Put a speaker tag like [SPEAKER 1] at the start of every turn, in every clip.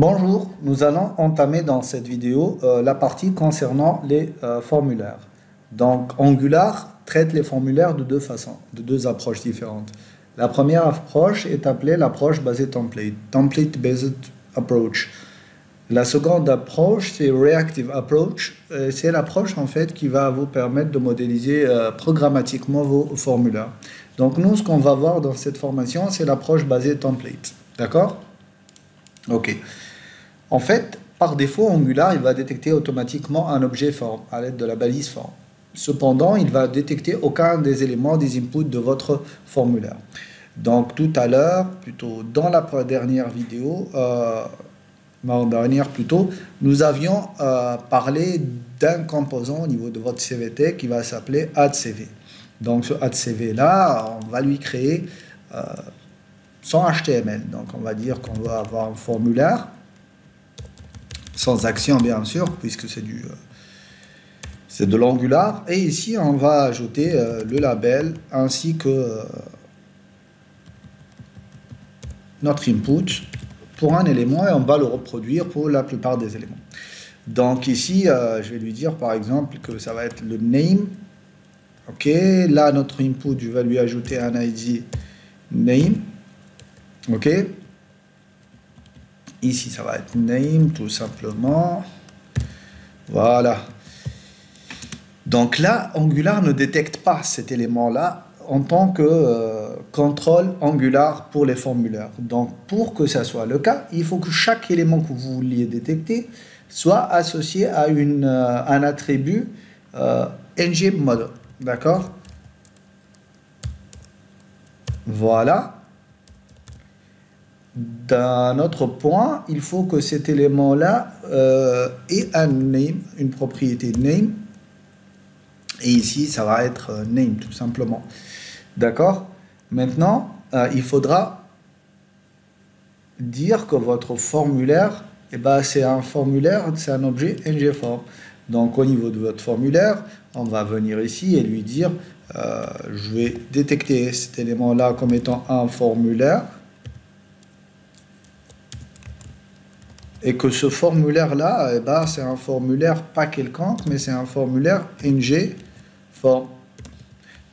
[SPEAKER 1] Bonjour, nous allons entamer dans cette vidéo la partie concernant les formulaires. Donc Angular traite les formulaires de deux façons, de deux approches différentes. La première approche est appelée l'approche basée template, Template Based Approach. La seconde approche, c'est Reactive Approach. C'est l'approche en fait qui va vous permettre de modéliser programmatiquement vos formulaires. Donc nous, ce qu'on va voir dans cette formation, c'est l'approche basée template. D'accord? Ok. En fait, par défaut, Angular, il va détecter automatiquement un objet form à l'aide de la balise form. Cependant, il va détecter aucun des éléments des inputs de votre formulaire. Donc tout à l'heure, plutôt dans la dernière vidéo, nous avions parlé d'un composant au niveau de votre CVT qui va s'appeler addCV. Donc ce addCV là, on va lui créer son HTML. Donc on va dire qu'on va avoir un formulaire sans action bien sûr, puisque c'est de l'Angular. Et ici, on va ajouter le label ainsi que notre input pour un élément et on va le reproduire pour la plupart des éléments. Donc ici, je vais lui dire par exemple que ça va être le name. Ok, là notre input, je vais lui ajouter un ID name. Ok. Ici, ça va être name, tout simplement. Voilà. Donc là, Angular ne détecte pas cet élément-là en tant que contrôle Angular pour les formulaires. Donc, pour que ça soit le cas, il faut que chaque élément que vous vouliez détecter soit associé à un attribut ngModel. D'accord? Voilà. D'un autre point, il faut que cet élément-là ait un name, une propriété name. Et ici, ça va être name, tout simplement. D'accord? Maintenant, il faudra dire que votre formulaire, eh ben, c'est un formulaire, c'est un objet ngForm. Donc, au niveau de votre formulaire, on va venir ici et lui dire, je vais détecter cet élément-là comme étant un formulaire. Et que ce formulaire-là, eh ben, c'est un formulaire pas quelconque, mais c'est un formulaire ngForm.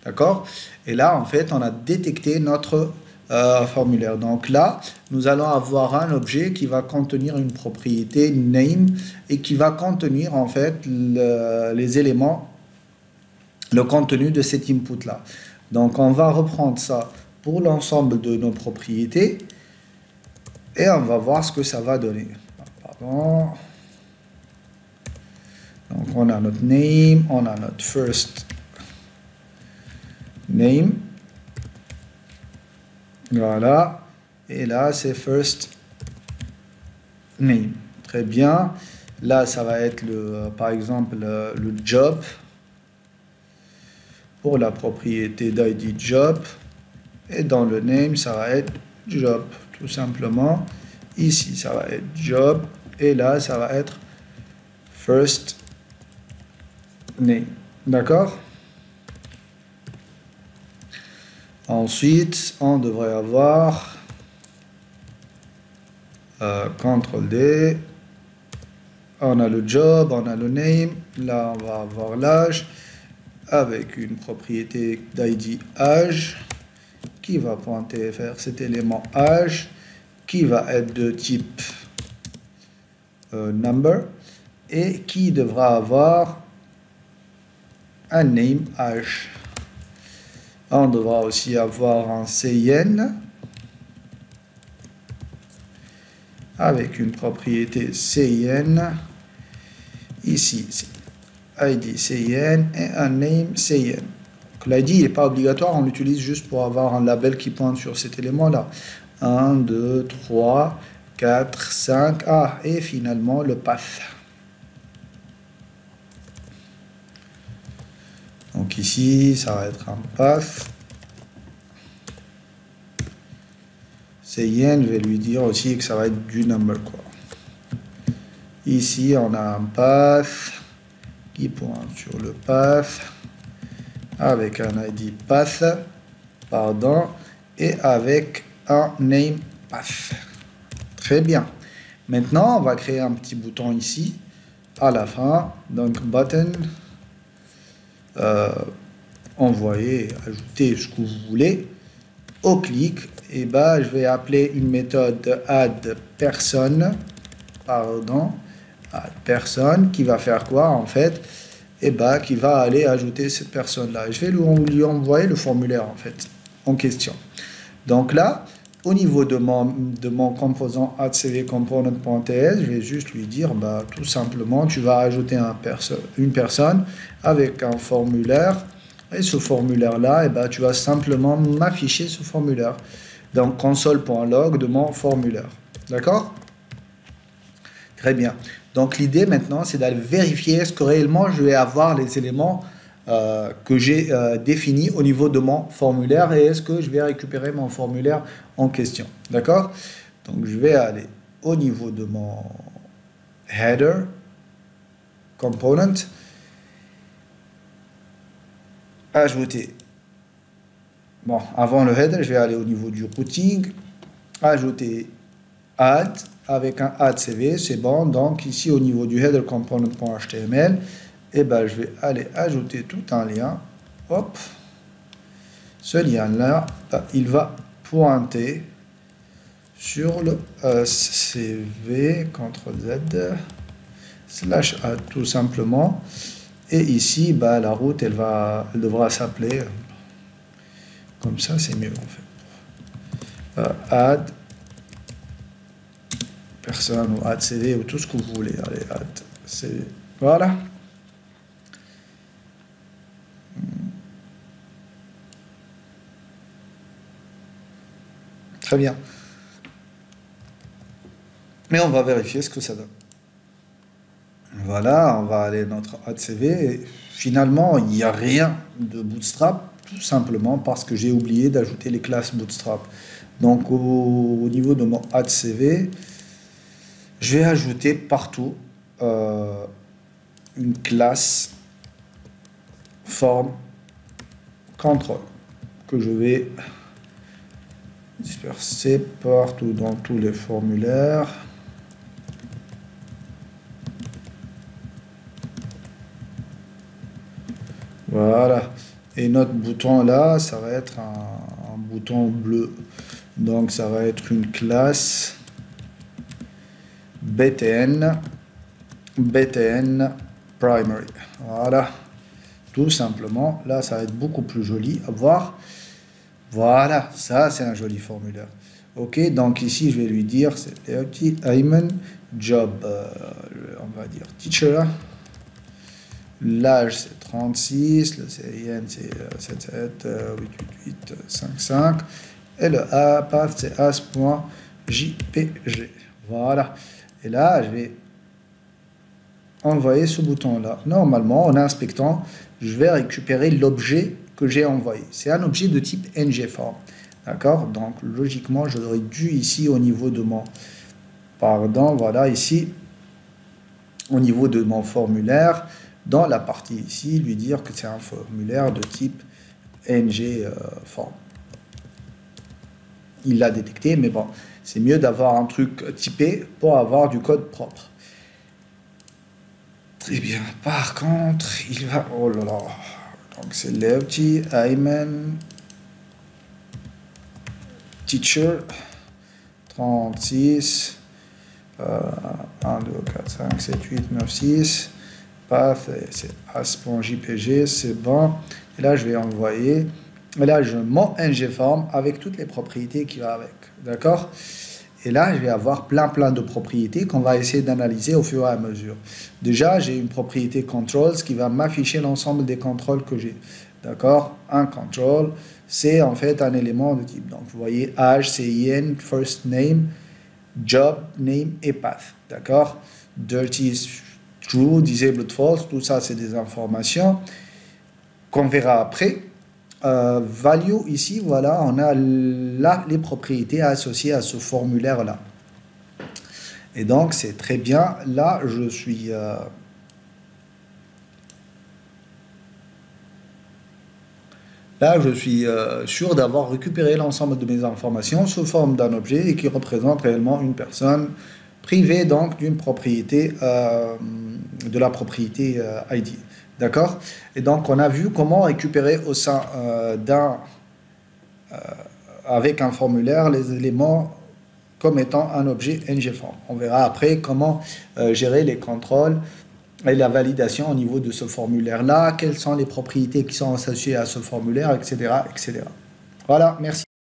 [SPEAKER 1] D'accord? Et là, en fait, on a détecté notre formulaire. Donc là, nous allons avoir un objet qui va contenir une propriété name et qui va contenir, en fait, les éléments, le contenu de cet input-là. Donc, on va reprendre ça pour l'ensemble de nos propriétés et on va voir ce que ça va donner. Donc on a notre name, on a notre first name, voilà, et là c'est first name. Très bien. Là ça va être par exemple le job pour la propriété d'id job, et dans le name ça va être job tout simplement. Ici ça va être job. Et là, ça va être first name. D'accord? Ensuite, on devrait avoir CTRL D. On a le job, on a le name. Là, on va avoir l'âge avec une propriété d'id âge qui va pointer vers cet élément âge qui va être de type number et qui devra avoir un name âge. On devra aussi avoir un cin avec une propriété cin ici id cin et un name cin. L'id n'est pas obligatoire, on l'utilise juste pour avoir un label qui pointe sur cet élément là. 1 2 3 4, 5, et finalement le path. Donc ici, ça va être un path. Cin, je vais lui dire aussi que ça va être du number, quoi. Ici, on a un path qui pointe sur le path avec un id path, pardon, et avec un name path. Très bien. Maintenant, on va créer un petit bouton ici, à la fin. Donc, button, envoyer, ajouter ce que vous voulez. Au clic, et ben, je vais appeler une méthode add person, add person, qui va faire quoi en fait? Et ben, qui va aller ajouter cette personne-là. Je vais lui envoyer le formulaire en fait, en question. Donc là, au niveau de mon composant add_cv component.ts, je vais juste lui dire, bah, tout simplement, tu vas ajouter une personne avec un formulaire. Et ce formulaire-là, et ben, tu vas simplement m'afficher ce formulaire. Donc, console.log de mon formulaire. D'accord? Très bien. Donc, l'idée maintenant, c'est d'aller vérifier est-ce que réellement je vais avoir les éléments que j'ai définis au niveau de mon formulaire et est-ce que je vais récupérer mon formulaire en question. D'accord? Donc, je vais aller au niveau de mon header component, ajouter. Bon, avant le header, je vais aller au niveau du routing, ajouter add avec un add CV, c'est bon. Donc ici au niveau du header component.html, et ben je vais aller ajouter tout un lien. Hop, ce lien là, il va pointer sur le CV CTRL Z / add tout simplement. Et ici, bah, la route, elle devra s'appeler comme ça, c'est mieux en fait. Add personne ou add CV ou tout ce que vous voulez. Allez, add CV. Voilà. Très bien. Mais on va vérifier ce que ça donne. Voilà, on va aller dans notre add CV. Et finalement, il n'y a rien de Bootstrap, tout simplement parce que j'ai oublié d'ajouter les classes Bootstrap. Donc, au niveau de mon add CV, je vais ajouter partout une classe form control que je vais disperser partout dans tous les formulaires. Voilà. Et notre bouton là, ça va être un bouton bleu. Donc ça va être une classe btn primary. Voilà. Tout simplement. Là, ça va être beaucoup plus joli à voir. Voilà. Ça, c'est un joli formulaire. Ok. Donc ici, je vais lui dire, c'est petit Ayman job, on va dire teacher. L'âge c'est 36, le CIN c'est 77 888 55 et le path c'est as.jpg. Voilà. Et là, je vais envoyer ce bouton-là. Normalement, en inspectant, je vais récupérer l'objet que j'ai envoyé. C'est un objet de type ngForm. D'accord? Donc, logiquement, j'aurais dû ici au niveau de mon... Pardon, voilà, ici, au niveau de mon formulaire, dans la partie ici, lui dire que c'est un formulaire de type ngForm. Il l'a détecté, mais bon, c'est mieux d'avoir un truc typé pour avoir du code propre. Très bien. Par contre, il va... Oh là là. Donc, c'est Lefty, Ayman, Teacher, 36, 1, 2, 4, 5, 7, 8, 9, 6. Path, c'est as.jpg, c'est bon. Et là, je vais envoyer. Et là, je mon ngForm avec toutes les propriétés qui vont avec. D'accord? Et là, je vais avoir plein de propriétés qu'on va essayer d'analyser au fur et à mesure. Déjà, j'ai une propriété controls qui va m'afficher l'ensemble des contrôles que j'ai. D'accord? Un control, c'est en fait un élément de type. Donc, vous voyez, âge, CIN, first name, job, name et path. D'accord? Dirty true, disabled false, tout ça c'est des informations qu'on verra après. Value ici, voilà, on a là les propriétés associées à ce formulaire là. Et donc c'est très bien. Là je suis sûr d'avoir récupéré l'ensemble de mes informations sous forme d'un objet et qui représente réellement une personne, privé donc d'une propriété, de la propriété ID. D'accord? Et donc, on a vu comment récupérer au sein avec un formulaire les éléments comme étant un objet ngForm. On verra après comment gérer les contrôles et la validation au niveau de ce formulaire-là, quelles sont les propriétés qui sont associées à ce formulaire, etc., etc. Voilà, merci.